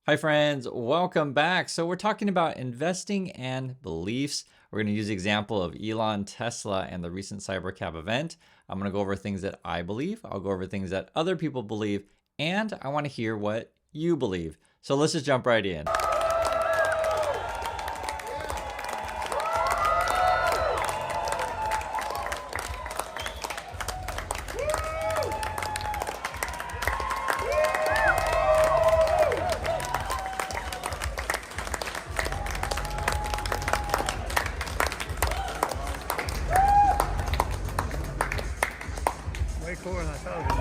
Hi friends, welcome back. So we're talking about investing and beliefs. We're going to use the example of Elon, Tesla, and the recent Cybercab event. I'm going to go over things that I believe. I'll go over things that other people believe, and I want to hear what you believe. So let's just jump right in. Way cooler than I thought it was.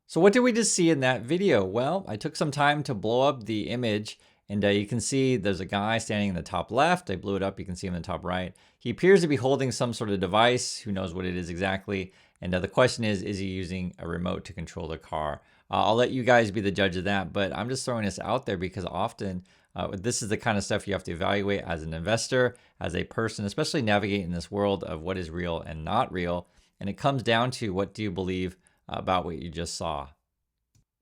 So what did we just see in that video? Well, I took some time to blow up the image, and you can see there's a guy standing in the top left. I blew it up. You can see him in the top right. He appears to be holding some sort of device. Who knows what it is exactly? And the question is he using a remote to control the car? I'll let you guys be the judge of that, but I'm just throwing this out there because often this is the kind of stuff you have to evaluate as an investor, as a person, especially navigating this world of what is real and not real. And it comes down to, what do you believe about what you just saw?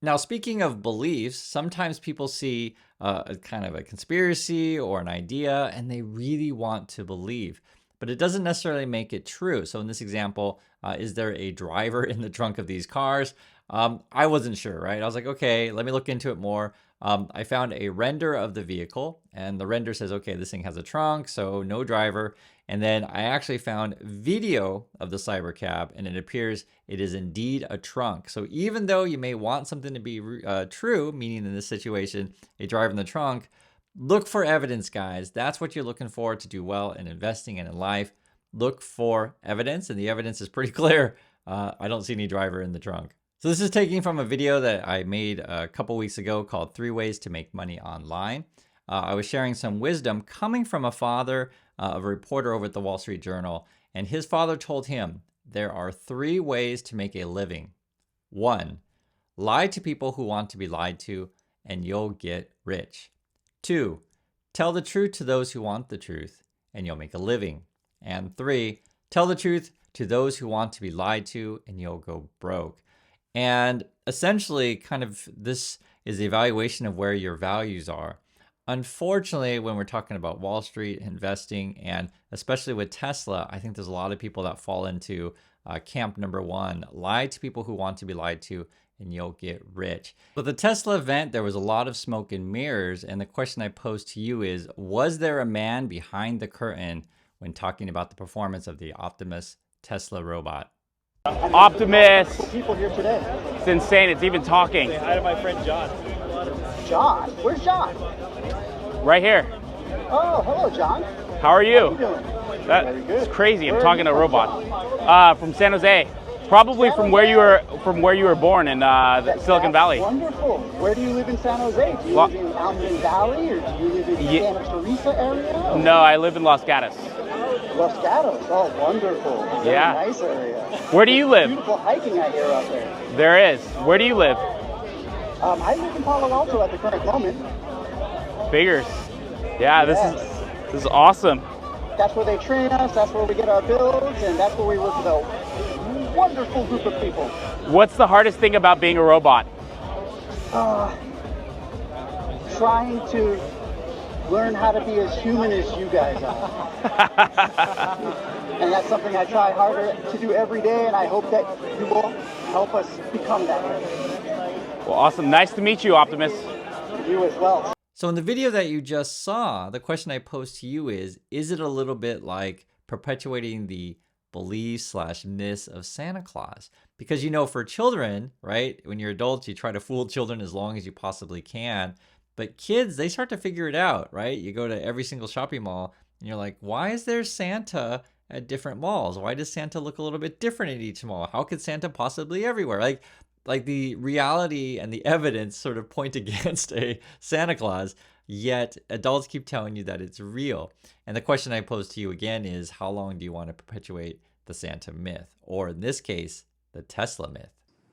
Now, speaking of beliefs, sometimes people see a kind of a conspiracy or an idea and they really want to believe, but it doesn't necessarily make it true. So in this example, is there a driver in the trunk of these cars? I wasn't sure, right? I was like, okay, let me look into it more. I found a render of the vehicle, and the render says, okay, this thing has a trunk, so no driver. And then I actually found video of the Cybercab, and it appears it is indeed a trunk. So even though you may want something to be true, meaning in this situation, a driver in the trunk, look for evidence, guys. That's what you're looking for to do well in investing and in life. Look for evidence, and the evidence is pretty clear. I don't see any driver in the trunk. So this is taking from a video that I made a couple weeks ago called 3 Ways to Make Money Online. I was sharing some wisdom coming from a father, a reporter over at the Wall Street Journal, and his father told him there are 3 ways to make a living. 1, lie to people who want to be lied to, and you'll get rich. 2, tell the truth to those who want the truth, and you'll make a living. And 3, tell the truth to those who want to be lied to, and you'll go broke. And essentially, kind of this is the evaluation of where your values are. Unfortunately, when we're talking about Wall Street investing, and especially with Tesla, I think there's a lot of people that fall into camp number 1, lie to people who want to be lied to, and you'll get rich. But the Tesla event, there was a lot of smoke and mirrors. And the question I pose to you is, was there a man behind the curtain when talking about the performance of the Optimus Tesla robot? Optimus. People here today. It's insane. It's even talking. Say hi to my friend John. John? Where's John? Right here. Oh, hello, John. How are you? How you doing? Very good. That's crazy. I'm Where are talking you to a from, robot. John? From San Jose. Probably San from Jose? where you were born in Silicon Valley. Wonderful. Where do you live in San Jose? Do you live in Almond Valley, or do you live in Santa Teresa area? No, I live in Los Gatos. Los Gatos. Oh, wonderful. Very Yeah. nice area. Where do you live? Beautiful hiking I hear out there. There is. Where do you live? I live in Palo Alto at the current moment. Figures. Yeah, Yes. this is awesome. That's where they train us. That's where we get our builds, and that's where we work with a wonderful group of people. What's the hardest thing about being a robot? Trying to learn how to be as human as you guys are. And that's something I try harder to do every day, and I hope that you will help us become that way. Well, awesome. Nice to meet you, Optimus. You as well. So in the video that you just saw, the question I posed to you is it a little bit like perpetuating the belief/myths of Santa Claus? Because, you know, for children, right, when you're adults, you try to fool children as long as you possibly can. But kids, they start to figure it out, right? You go to every single shopping mall and you're like, why is there Santa at different malls? Why does Santa look a little bit different at each mall? How could Santa possibly everywhere? Like the reality and the evidence sort of point against a Santa Claus, yet adults keep telling you that it's real. And the question I pose to you again is, how long do you want to perpetuate the Santa myth? Or in this case, the Tesla myth?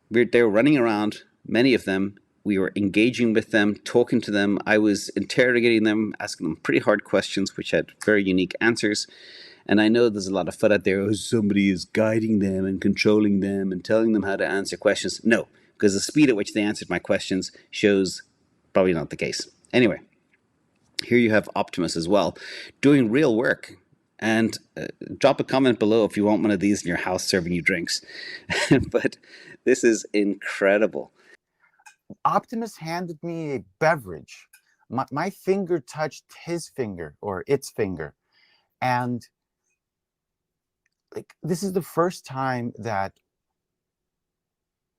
They were running around, many of them. We were engaging with them, talking to them. I was interrogating them, asking them pretty hard questions, which had very unique answers. And I know there's a lot of FUD out there, oh, somebody is guiding them and controlling them and telling them how to answer questions. No, because the speed at which they answered my questions shows probably not the case. Anyway, here you have Optimus as well, doing real work. And drop a comment below if you want one of these in your house serving you drinks. But this is incredible. Optimus handed me a beverage. My finger touched his finger or its finger. And like, this is the first time that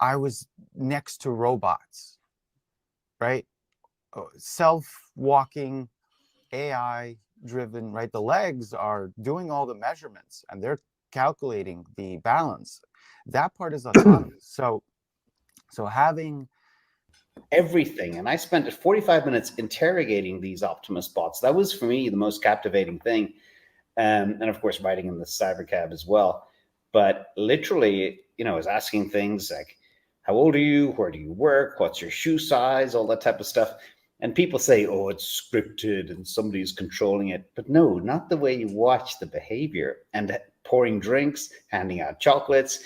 I was next to robots, right? Self-walking, AI driven, right? The legs are doing all the measurements and they're calculating the balance. That part is autonomous. So having everything, and I spent 45 minutes interrogating these Optimus bots. That was for me the most captivating thing. And of course, riding in the cybercab as well. But literally, you know, I was asking things like, how old are you? Where do you work? What's your shoe size? All that type of stuff. And people say, oh, it's scripted and somebody's controlling it. But no, not the way you watch the behavior. And pouring drinks, handing out chocolates.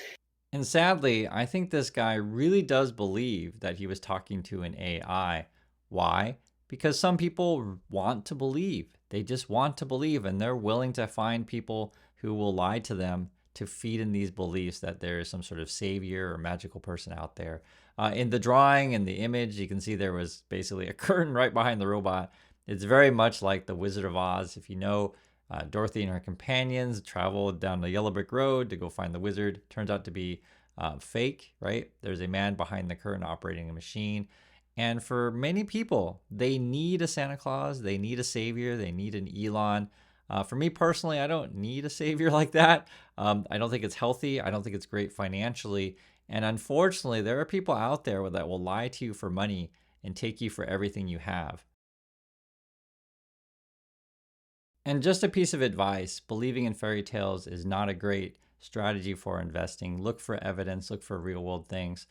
And sadly, I think this guy really does believe that he was talking to an AI. Why? Because some people want to believe. They just want to believe, and they're willing to find people who will lie to them to feed in these beliefs that there is some sort of savior or magical person out there. In the drawing and the image, you can see there was basically a curtain right behind the robot. It's very much like the Wizard of Oz. If you know, Dorothy and her companions traveled down the yellow brick road to go find the wizard. Turns out to be fake, right? There's a man behind the curtain operating a machine. And for many people, they need a Santa Claus. They need a savior. They need an Elon. For me personally, I don't need a savior like that. I don't think it's healthy. I don't think it's great financially. And unfortunately, there are people out there that will lie to you for money and take you for everything you have. And just a piece of advice, believing in fairy tales is not a great strategy for investing. Look for evidence, look for real world things.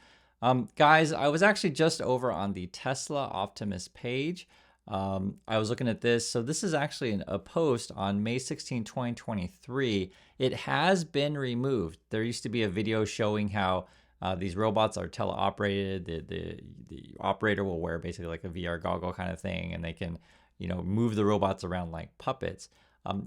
Guys, I was actually just over on the Tesla Optimus page. I was looking at this. So this is actually a post on May 16, 2023. It has been removed. There used to be a video showing how these robots are teleoperated. The operator will wear basically like a VR goggle kind of thing, and they can, you know, move the robots around like puppets.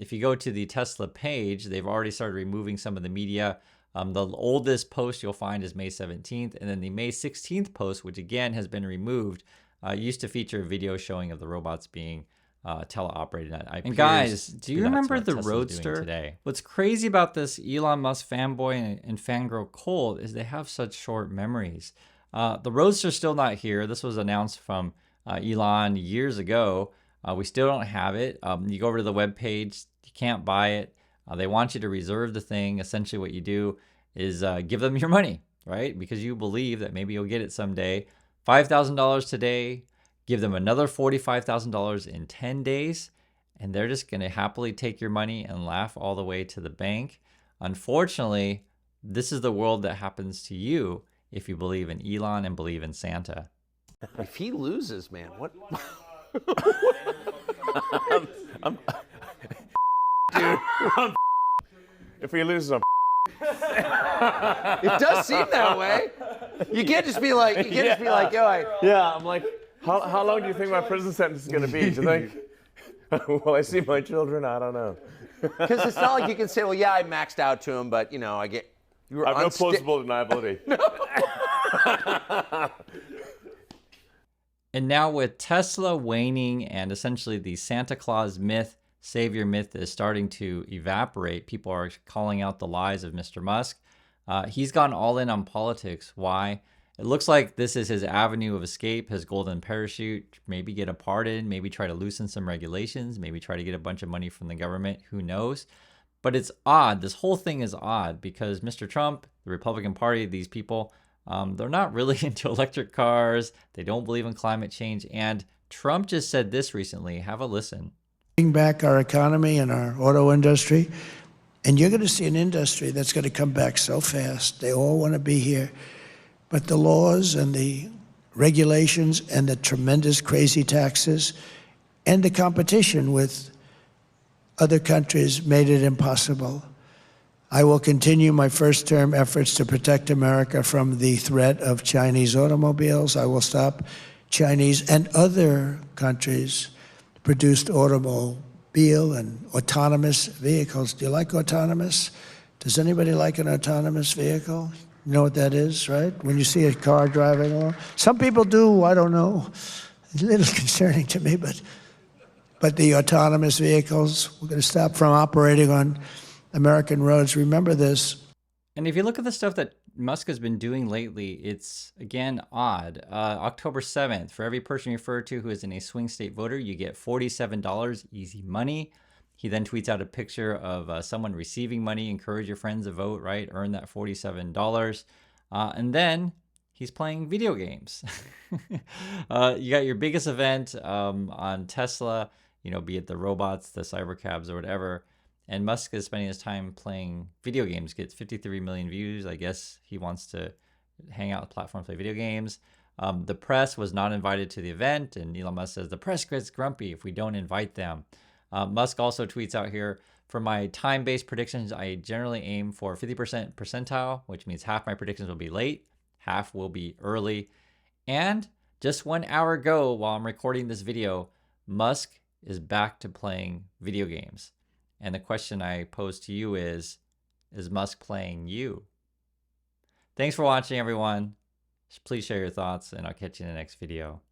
If you go to the Tesla page, they've already started removing some of the media. The oldest post you'll find is May 17th, and then the May 16th post, which again has been removed, used to feature a video showing of the robots being teleoperated. And guys, do you remember the Roadster? Today. What's crazy about this Elon Musk fanboy and fangirl cult is they have such short memories. The Roadster's still not here. This was announced from Elon years ago. We still don't have it. You go over to the webpage, you can't buy it. They want you to reserve the thing. Essentially what you do is give them your money, right? Because you believe that maybe you'll get it someday. $5,000 today, give them another $45,000 in 10 days, and they're just going to happily take your money and laugh all the way to the bank. Unfortunately, this is the world that happens to you if you believe in Elon and believe in Santa. If he loses, man, what? Dude, if he loses, I'm It does seem that way. You can't just be like, yo, yeah, I'm like, how long do you think my prison sentence is going to be? Do you think? Will I see my children? I don't know. Because it's not like you can say, well, yeah, I maxed out to him, but, you know, I have no plausible deniability. And now with Tesla waning and essentially the Santa Claus myth, savior myth is starting to evaporate, people are calling out the lies of Mr. Musk. He's gone all in on politics. Why? It looks like this is his avenue of escape, his golden parachute, maybe get a pardon, maybe try to loosen some regulations, maybe try to get a bunch of money from the government, who knows? But it's odd, this whole thing is odd because Mr. Trump, the Republican Party, these people, they're not really into electric cars, they don't believe in climate change, and Trump just said this recently, have a listen. Bring back our economy and our auto industry, and you're going to see an industry that's going to come back so fast. They all want to be here. But the laws and the regulations and the tremendous crazy taxes and the competition with other countries made it impossible. I will continue my first-term efforts to protect America from the threat of Chinese automobiles. I will stop Chinese and other countries produced automobile and autonomous vehicles. Do you like autonomous? Does anybody like an autonomous vehicle? You know what that is, right? When you see a car driving along. Some people do, I don't know. It's a little concerning to me, but the autonomous vehicles, we're going to stop from operating on American roads. Remember this. And if you look at the stuff that Musk has been doing lately, it's, again, odd. October 7th, for every person you refer to who is in a swing state voter, you get $47, easy money. He then tweets out a picture of someone receiving money. Encourage your friends to vote, right? Earn that $47. And then he's playing video games. You got your biggest event on Tesla, you know, be it the robots, the cybercabs, or whatever. And Musk is spending his time playing video games, gets 53 million views. I guess he wants to hang out on the platform, play video games. The press was not invited to the event, and Elon Musk says the press gets grumpy if we don't invite them. Musk also tweets out here, for my time-based predictions, I generally aim for 50% percentile, which means half my predictions will be late, half will be early. And just 1 hour ago, while I'm recording this video, Musk is back to playing video games. And the question I pose to you is Musk playing you? Thanks for watching, everyone. Please share your thoughts, and I'll catch you in the next video.